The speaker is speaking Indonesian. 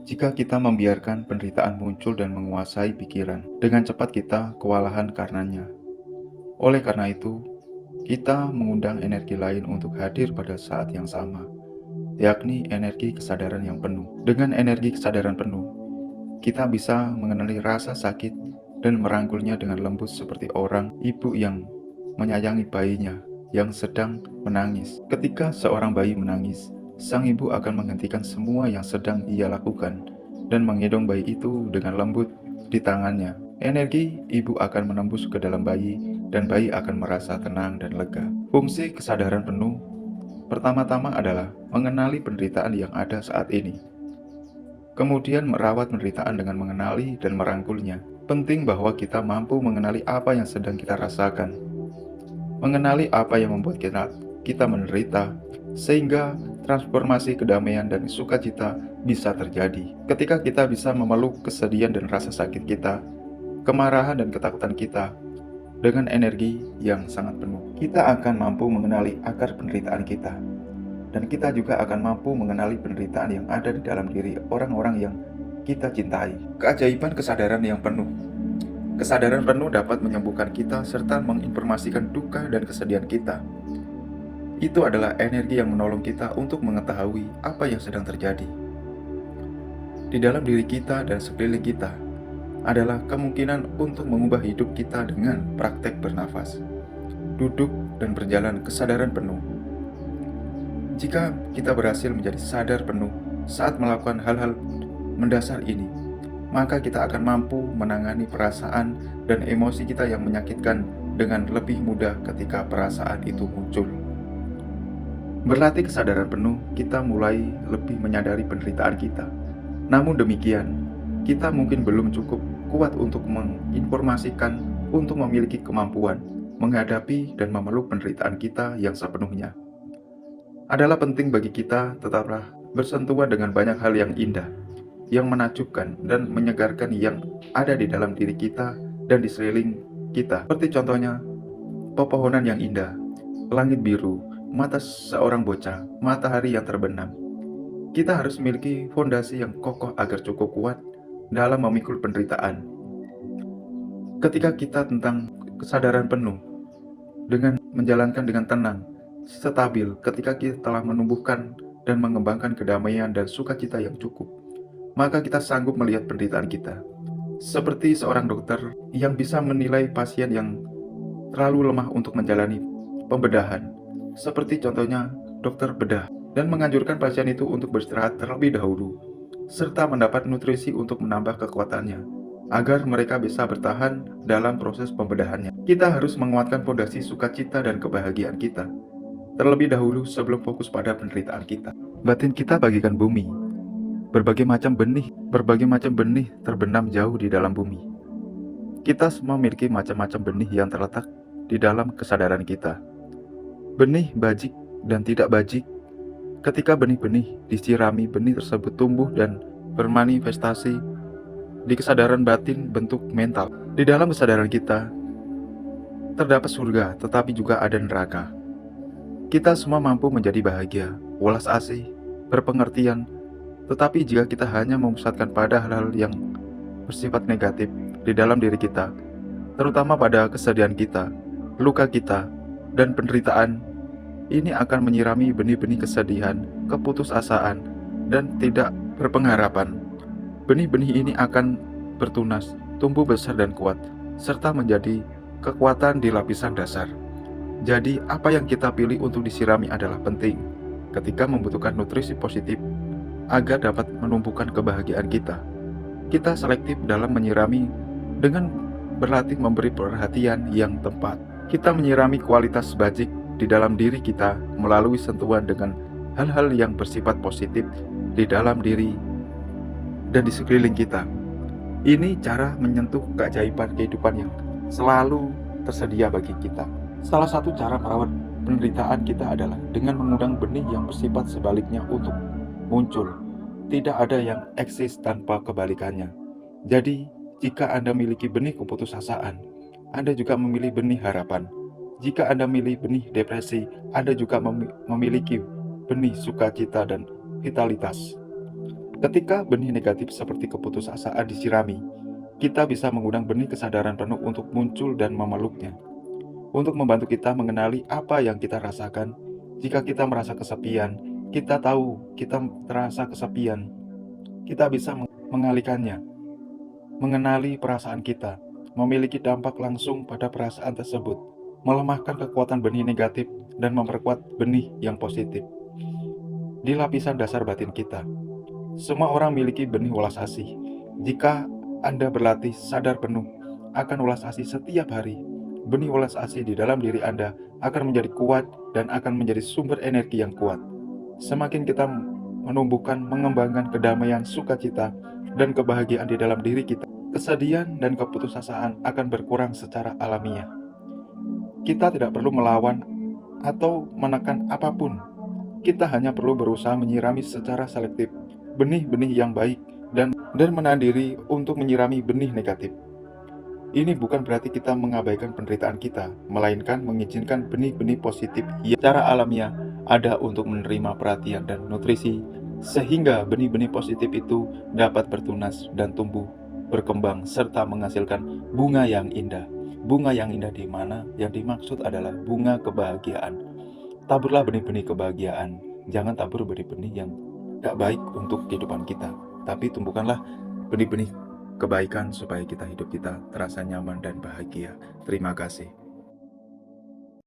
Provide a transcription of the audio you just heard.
Jika kita membiarkan penderitaan muncul dan menguasai pikiran, dengan cepat kita kewalahan karenanya. Oleh karena itu, kita mengundang energi lain untuk hadir pada saat yang sama, yakni energi kesadaran yang penuh. Dengan energi kesadaran penuh, kita bisa mengenali rasa sakit dan merangkulnya dengan lembut seperti orang ibu yang menyayangi bayinya yang sedang menangis. Ketika seorang bayi menangis, sang ibu akan menghentikan semua yang sedang ia lakukan dan menggendong bayi itu dengan lembut di tangannya. Energi ibu akan menembus ke dalam bayi dan bayi akan merasa tenang dan lega. Fungsi kesadaran penuh pertama-tama adalah mengenali penderitaan yang ada saat ini. Kemudian merawat penderitaan dengan mengenali dan merangkulnya. Penting bahwa kita mampu mengenali apa yang sedang kita rasakan, mengenali apa yang membuat kita menderita, sehingga transformasi kedamaian dan sukacita bisa terjadi. Ketika kita bisa memeluk kesedihan dan rasa sakit kita, kemarahan dan ketakutan kita dengan energi yang sangat penuh, kita akan mampu mengenali akar penderitaan kita. Dan kita juga akan mampu mengenali penderitaan yang ada di dalam diri orang-orang yang kita cintai. Keajaiban kesadaran yang penuh. Kesadaran penuh dapat menyembuhkan kita serta menginformasikan duka dan kesedihan kita. Itu adalah energi yang menolong kita untuk mengetahui apa yang sedang terjadi di dalam diri kita dan sekeliling kita. Adalah kemungkinan untuk mengubah hidup kita dengan praktek bernafas, duduk, dan berjalan kesadaran penuh. Jika kita berhasil menjadi sadar penuh saat melakukan hal-hal mendasar ini, maka kita akan mampu menangani perasaan dan emosi kita yang menyakitkan dengan lebih mudah ketika perasaan itu muncul. Berlatih kesadaran penuh, kita mulai lebih menyadari penderitaan kita. Namun demikian, kita mungkin belum cukup kuat untuk menginformasikan untuk memiliki kemampuan menghadapi dan memeluk penderitaan kita yang sepenuhnya. Adalah penting bagi kita tetaplah bersentuhan dengan banyak hal yang indah, yang menakjubkan dan menyegarkan yang ada di dalam diri kita dan di sekeliling kita. Seperti contohnya, pepohonan yang indah, langit biru, mata seorang bocah, matahari yang terbenam. Kita harus memiliki fondasi yang kokoh agar cukup kuat dalam memikul penderitaan. Ketika kita tentang kesadaran penuh, dengan menjalankan dengan tenang, stabil, ketika kita telah menumbuhkan dan mengembangkan kedamaian dan sukacita yang cukup, maka kita sanggup melihat penderitaan kita. Seperti seorang dokter yang bisa menilai pasien yang terlalu lemah untuk menjalani pembedahan, seperti contohnya dokter bedah, dan menganjurkan pasien itu untuk beristirahat terlebih dahulu, serta mendapat nutrisi untuk menambah kekuatannya, agar mereka bisa bertahan dalam proses pembedahannya. Kita harus menguatkan fondasi sukacita dan kebahagiaan kita terlebih dahulu sebelum fokus pada penderitaan kita. Batin kita bagikan bumi. Berbagai macam benih terbenam jauh di dalam bumi. Kita semua memiliki macam-macam benih yang terletak di dalam kesadaran kita. Benih bajik dan tidak bajik. Ketika benih-benih disirami, benih tersebut tumbuh dan bermanifestasi di kesadaran batin bentuk mental. Di dalam kesadaran kita terdapat surga, tetapi juga ada neraka. Kita semua mampu menjadi bahagia, welas asih, berpengertian, tetapi jika kita hanya memusatkan pada hal-hal yang bersifat negatif di dalam diri kita, terutama pada kesedihan kita, luka kita, dan penderitaan, ini akan menyirami benih-benih kesedihan, keputusasaan, dan tidak berpengharapan. Benih-benih ini akan bertunas, tumbuh besar dan kuat, serta menjadi kekuatan di lapisan dasar. Jadi, apa yang kita pilih untuk disirami adalah penting ketika membutuhkan nutrisi positif agar dapat menumbuhkan kebahagiaan kita. Kita selektif dalam menyirami dengan berlatih memberi perhatian yang tepat. Kita menyirami kualitas bajik di dalam diri kita melalui sentuhan dengan hal-hal yang bersifat positif di dalam diri dan di sekeliling kita. Ini cara menyentuh keajaiban kehidupan yang selalu tersedia bagi kita. Salah satu cara merawat penderitaan kita adalah dengan mengundang benih yang bersifat sebaliknya untuk muncul. Tidak ada yang eksis tanpa kebalikannya. Jadi, jika Anda memiliki benih keputusasaan, Anda juga memilih benih harapan. Jika Anda memilih benih depresi, Anda juga memiliki benih sukacita dan vitalitas. Ketika benih negatif seperti keputusasaan disirami, kita bisa mengundang benih kesadaran penuh untuk muncul dan memeluknya, untuk membantu kita mengenali apa yang kita rasakan. Jika kita merasa kesepian, kita tahu kita terasa kesepian, kita bisa mengalihkannya, mengenali perasaan kita, memiliki dampak langsung pada perasaan tersebut, melemahkan kekuatan benih negatif dan memperkuat benih yang positif. Di lapisan dasar batin kita, semua orang memiliki benih welas asih. Jika Anda berlatih sadar penuh akan welas asih setiap hari, benih welas asih di dalam diri Anda akan menjadi kuat dan akan menjadi sumber energi yang kuat. Semakin kita menumbuhkan, mengembangkan kedamaian, sukacita, dan kebahagiaan di dalam diri kita, kesedihan dan keputusasaan akan berkurang secara alamiah. Kita tidak perlu melawan atau menekan apapun. Kita hanya perlu berusaha menyirami secara selektif benih-benih yang baik dan menahan diri untuk menyirami benih negatif. Ini bukan berarti kita mengabaikan penderitaan kita, melainkan mengizinkan benih-benih positif yang secara alamiah ada untuk menerima perhatian dan nutrisi, sehingga benih-benih positif itu dapat bertunas dan tumbuh, berkembang, serta menghasilkan bunga yang indah. Bunga yang indah di mana yang dimaksud adalah bunga kebahagiaan. Taburlah benih-benih kebahagiaan, jangan tabur benih-benih yang gak baik untuk kehidupan kita, tapi tumbuhkanlah benih-benih kebaikan supaya hidup kita terasa nyaman dan bahagia. Terima kasih.